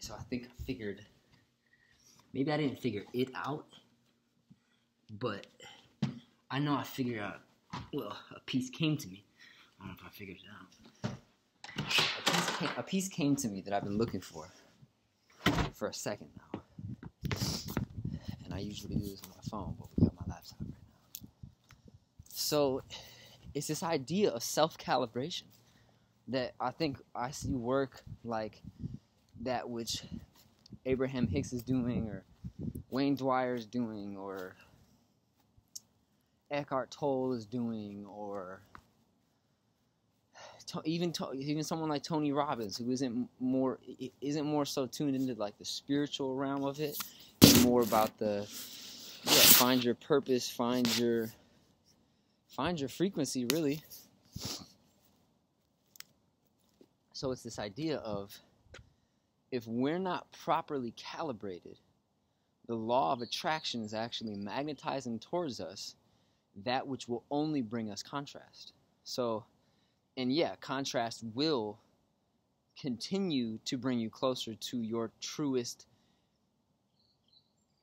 So I think I figured, maybe I didn't figure it out, but I know I figured out, well, a piece came to me. I don't know if I figured it out. A piece came to me that I've been looking for a second now. And I usually do this on my phone, but we got my laptop right now. So it's this idea of self-calibration that I think I see work like that which Abraham Hicks is doing, or Wayne Dwyer is doing, or Eckhart Tolle is doing, or even someone like Tony Robbins, who isn't more so tuned into like the spiritual realm of it, and more about the find your purpose, find your frequency, really. So it's this idea of, if we're not properly calibrated, the law of attraction is actually magnetizing towards us that which will only bring us contrast. So, and yeah, contrast will continue to bring you closer to your truest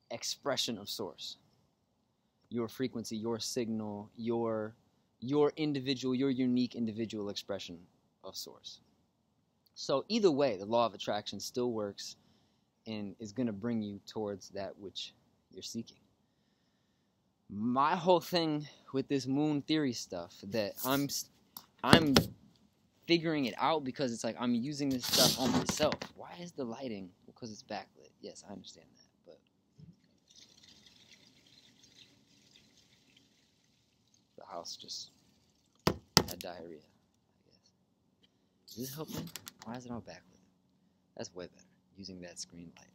expression of source. Your frequency, your signal, your unique individual expression of source. So either way, the law of attraction still works and is going to bring you towards that which you're seeking. My whole thing with this moon theory stuff, that I'm figuring it out because it's like I'm using this stuff on myself. Why is the lighting? Because it's backlit. Yes, I understand that, but the house just had diarrhea, I guess. Is this helping? Why is it all backlit? That's way better, using that screen light.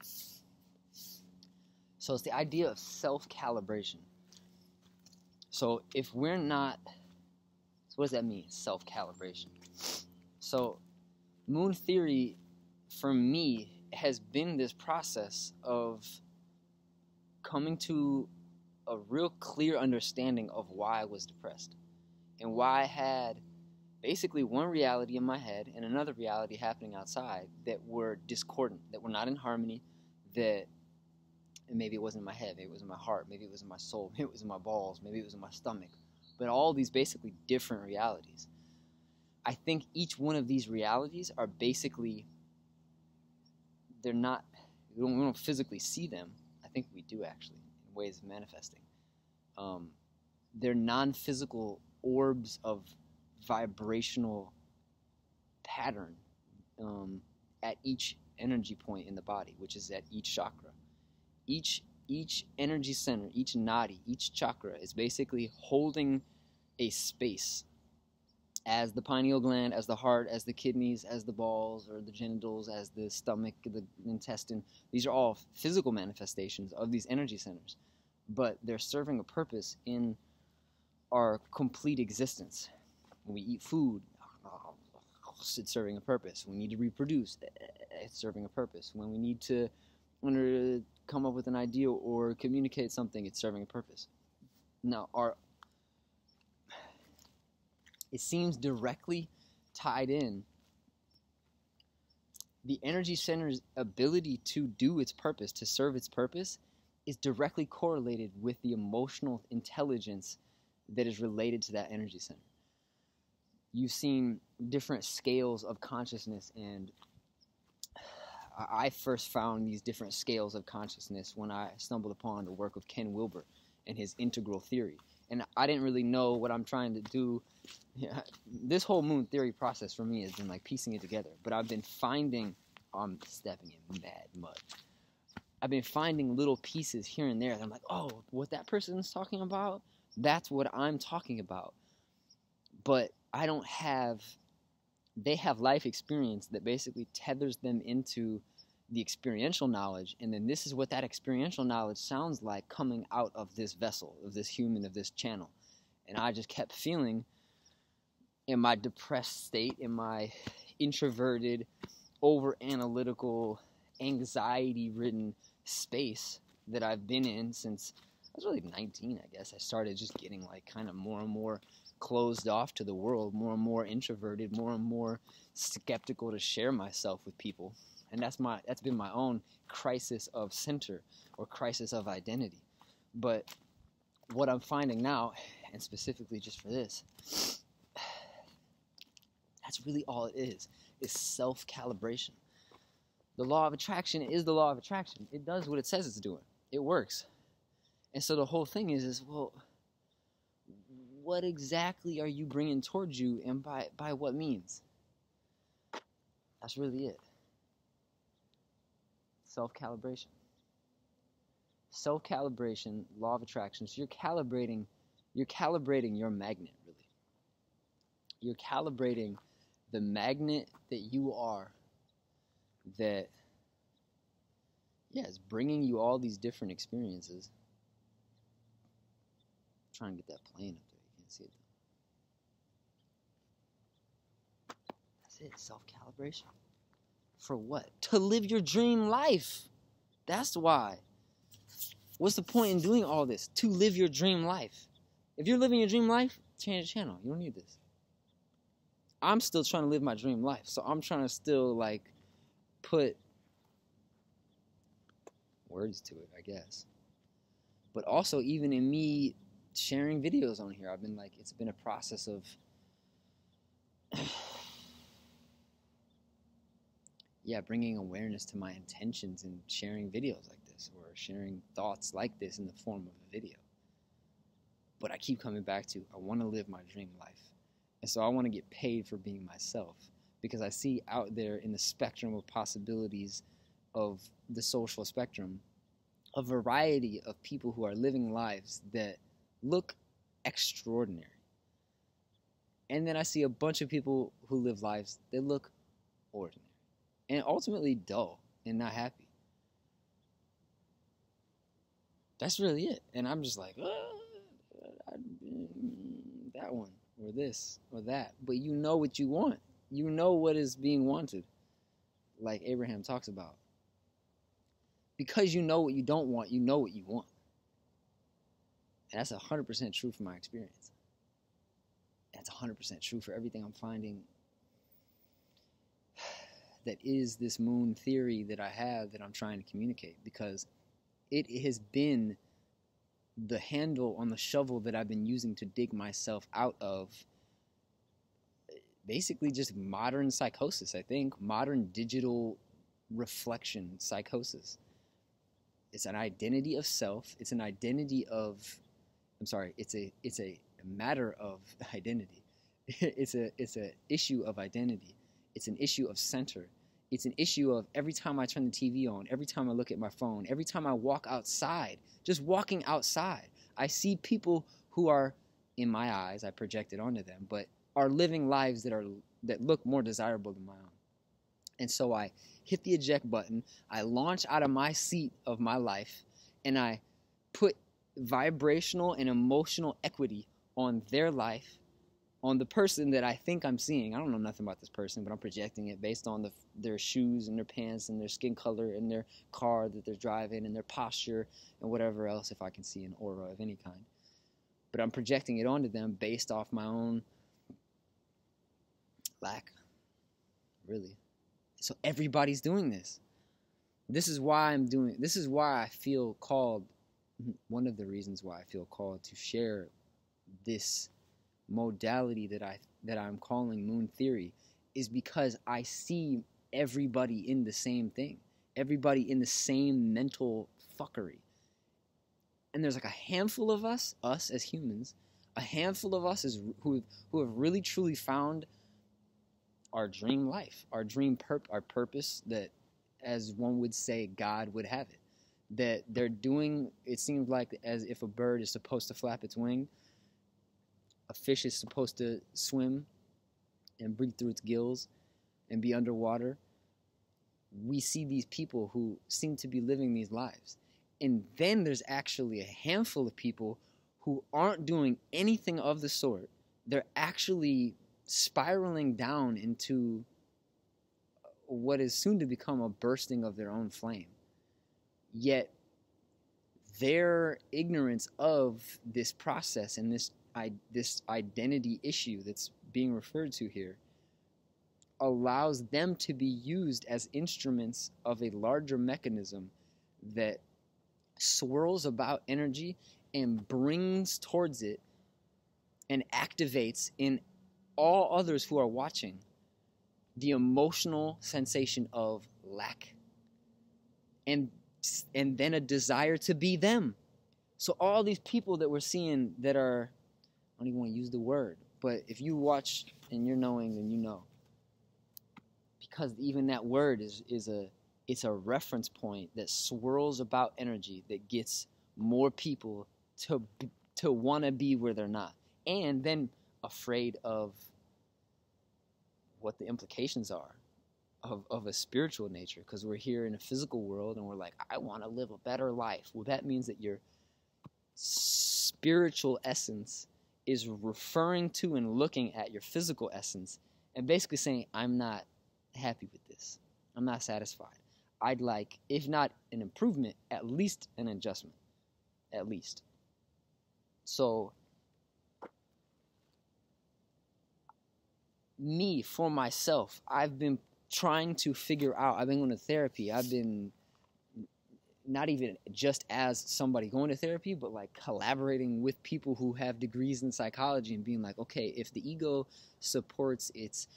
So it's the idea of self-calibration. So if we're not, so what does that mean, self-calibration? So moon theory, for me, has been this process of coming to a real clear understanding of why I was depressed, and why I had basically one reality in my head and another reality happening outside that were discordant, that were not in harmony, that maybe it wasn't in my head, maybe it was in my heart, maybe it was in my soul, maybe it was in my balls, maybe it was in my stomach, but all these basically different realities. I think each one of these realities are basically, they're not, we don't physically see them. I think we do actually, in ways of manifesting. They're non-physical orbs of vibrational pattern at each energy point in the body, which is at each chakra. Each energy center, each nadi, each chakra is basically holding a space, as the pineal gland, as the heart, as the kidneys, as the balls or the genitals, as the stomach, the intestine. These are all physical manifestations of these energy centers, but they're serving a purpose in our complete existence. When we eat food, it's serving a purpose. When we need to reproduce, it's serving a purpose. When we need to come up with an idea or communicate something, it's serving a purpose. Now, it seems directly tied in. The energy center's ability to do its purpose, to serve its purpose, is directly correlated with the emotional intelligence that is related to that energy center. You've seen different scales of consciousness, and I first found these different scales of consciousness when I stumbled upon the work of Ken Wilber and his integral theory. And I didn't really know what I'm trying to do. This whole moon theory process for me has been like piecing it together. But I've been finding, I'm stepping in mad mud. I've been finding little pieces here and there. And I'm like, oh, what that person's talking about, that's what I'm talking about. But I don't have, they have life experience that basically tethers them into the experiential knowledge, and then this is what that experiential knowledge sounds like coming out of this vessel, of this human, of this channel. And I just kept feeling, in my depressed state, in my introverted, over-analytical, anxiety-ridden space that I've been in since I was really 19, I guess. I started just getting like kind of more and more closed off to the world, more and more introverted, more and more skeptical to share myself with people. And that's been my own crisis of center or crisis of identity. But what I'm finding now, and specifically just for this, that's really all it is self-calibration. The law of attraction is the law of attraction. It does what it says it's doing. It works. And so the whole thing is well, what exactly are you bringing towards you, and by what means? That's really it. Self-calibration. Self-calibration, law of attraction. So you're calibrating your magnet, really. You're calibrating the magnet that you are, that is bringing you all these different experiences. I'm trying to get that plane up there. You can't see it. That's it. Self-calibration. For what? To live your dream life. That's why. What's the point in doing all this? To live your dream life. If you're living your dream life, change the channel. You don't need this. I'm still trying to live my dream life. So I'm trying to still put words to it, I guess. But also, even in me sharing videos on here, I've been it's been a process of bringing awareness to my intentions in sharing videos like this, or sharing thoughts like this in the form of a video. But I keep coming back to, I want to live my dream life. And so I want to get paid for being myself, because I see out there in the spectrum of possibilities of the social spectrum a variety of people who are living lives that look extraordinary. And then I see a bunch of people who live lives that look ordinary and ultimately dull and not happy. That's really it. And I'm just like, that one, or this, or that. But you know what you want. You know what is being wanted, like Abraham talks about. Because you know what you don't want, you know what you want. And that's 100% true from my experience. That's 100% true for everything I'm finding that is this moon theory that I have, that I'm trying to communicate, because it has been the handle on the shovel that I've been using to dig myself out of basically just modern psychosis, I think. Modern digital reflection psychosis. It's an identity of self. It's an identity of, it's a matter of identity. It's a issue of identity. It's an issue of center. It's an issue of every time I turn the TV on, every time I look at my phone, every time I walk outside, just walking outside, I see people who are, in my eyes, I project it onto them, but are living lives that look more desirable than my own. And so I hit the eject button, I launch out of my seat of my life, and I put vibrational and emotional equity on their life, on the person that I think I'm seeing. I don't know nothing about this person, but I'm projecting it based on their shoes and their pants and their skin color and their car that they're driving and their posture and whatever else, if I can see an aura of any kind. But I'm projecting it onto them based off my own lack, really. So everybody's doing this. This is why I feel called, one of the reasons why I feel called to share this modality that I'm calling moon theory, is because I see everybody in the same thing. Everybody in the same mental fuckery. And there's a handful of us as humans, a handful of us who have really truly found our dream life, our dream our purpose, that, as one would say, God would have it. That they're doing, it seems like, as if a bird is supposed to flap its wing, a fish is supposed to swim and breathe through its gills and be underwater. We see these people who seem to be living these lives. And then there's actually a handful of people who aren't doing anything of the sort. They're actually spiraling down into what is soon to become a bursting of their own flame. Yet their ignorance of this process and this this identity issue that's being referred to here allows them to be used as instruments of a larger mechanism that swirls about energy and brings towards it and activates in all others who are watching the emotional sensation of lack and then a desire to be them. So all these people that we're seeing that are, I don't even want to use the word, but if you watch and you're knowing, then you know. Because even that word it's a reference point that swirls about energy that gets more people to want to be where they're not, and then afraid of what the implications are of a spiritual nature, because we're here in a physical world and we're like, I want to live a better life. Well, that means that your spiritual essence is referring to and looking at your physical essence and basically saying, I'm not happy with this. I'm not satisfied. I'd like, if not an improvement, at least an adjustment. At least. So, me, for myself, I've been trying to figure out, I've been going to therapy. I've been not even just as somebody going to therapy, but like collaborating with people who have degrees in psychology and being like, okay, if the ego supports its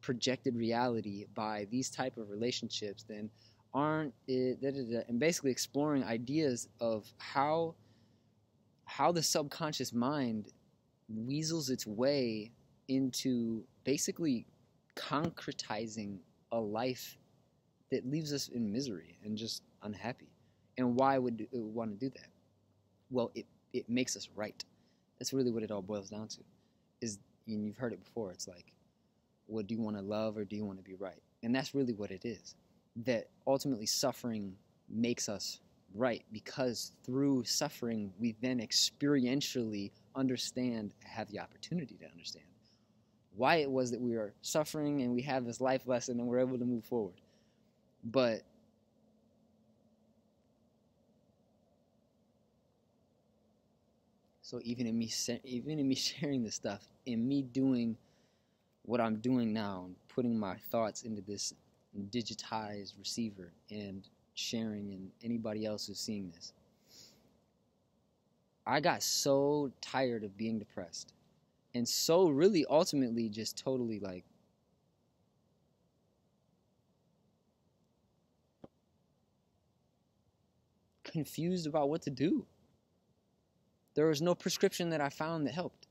projected reality by these type of relationships, then aren't it, and basically exploring ideas of how the subconscious mind weasels its way into basically concretizing a life that leaves us in misery and just unhappy. And why would it want to do that? Well, it makes us right. That's really what it all boils down to. And you've heard it before, it's like, well, do you want to love or do you want to be right? And that's really what it is. That ultimately suffering makes us right, because through suffering we then experientially understand, have the opportunity to understand why it was that we are suffering, and we have this life lesson and we're able to move forward. But so even in me sharing this stuff, in me doing what I'm doing now, putting my thoughts into this digitized receiver and sharing, and anybody else who's seeing this, I got so tired of being depressed, and so really ultimately just totally like confused about what to do. There was no prescription that I found that helped.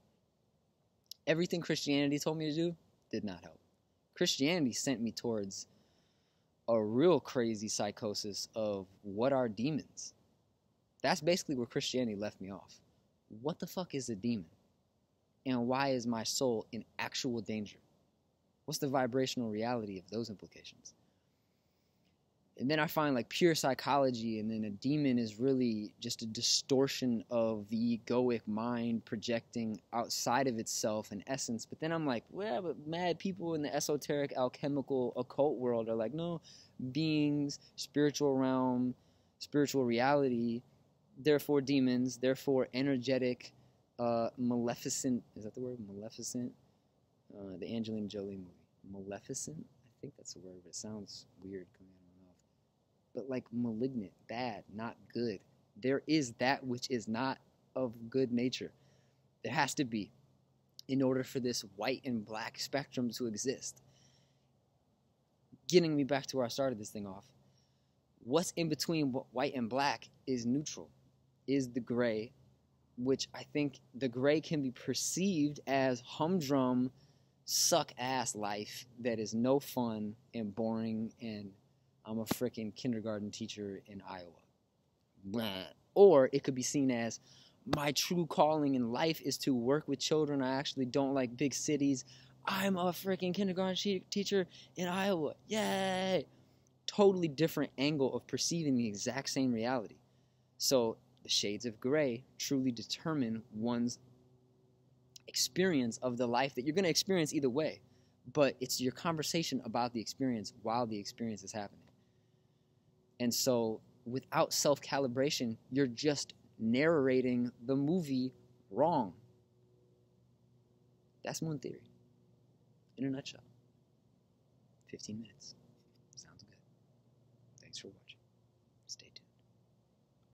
Everything Christianity told me to do did not help. Christianity sent me towards a real crazy psychosis of what are demons. That's basically where Christianity left me off. What the fuck is a demon? And why is my soul in actual danger? What's the vibrational reality of those implications? And then I find like pure psychology, and then a demon is really just a distortion of the egoic mind projecting outside of itself in essence. But then I'm like, well, but mad people in the esoteric, alchemical, occult world are like, no, beings, spiritual realm, spiritual reality, therefore demons, therefore energetic, maleficent, is that the word? Maleficent? The Angelina Jolie movie. Maleficent? I think that's the word, but it sounds weird coming out of my mouth. But like malignant, bad, not good. There is that which is not of good nature. There has to be, in order for this white and black spectrum to exist. Getting me back to where I started this thing off. What's in between white and black is neutral, is the gray, which I think the gray can be perceived as humdrum, suck-ass life that is no fun and boring, and I'm a freaking kindergarten teacher in Iowa. Blah. Or it could be seen as, my true calling in life is to work with children. I actually don't like big cities. I'm a freaking kindergarten teacher in Iowa. Yay! Totally different angle of perceiving the exact same reality. So the shades of gray truly determine one's experience of the life that you're going to experience either way. But it's your conversation about the experience while the experience is happening. And so without self-calibration, you're just narrating the movie Wrong. That's moon theory. In a nutshell. 15 minutes. Sounds good. Thanks for watching. Stay tuned.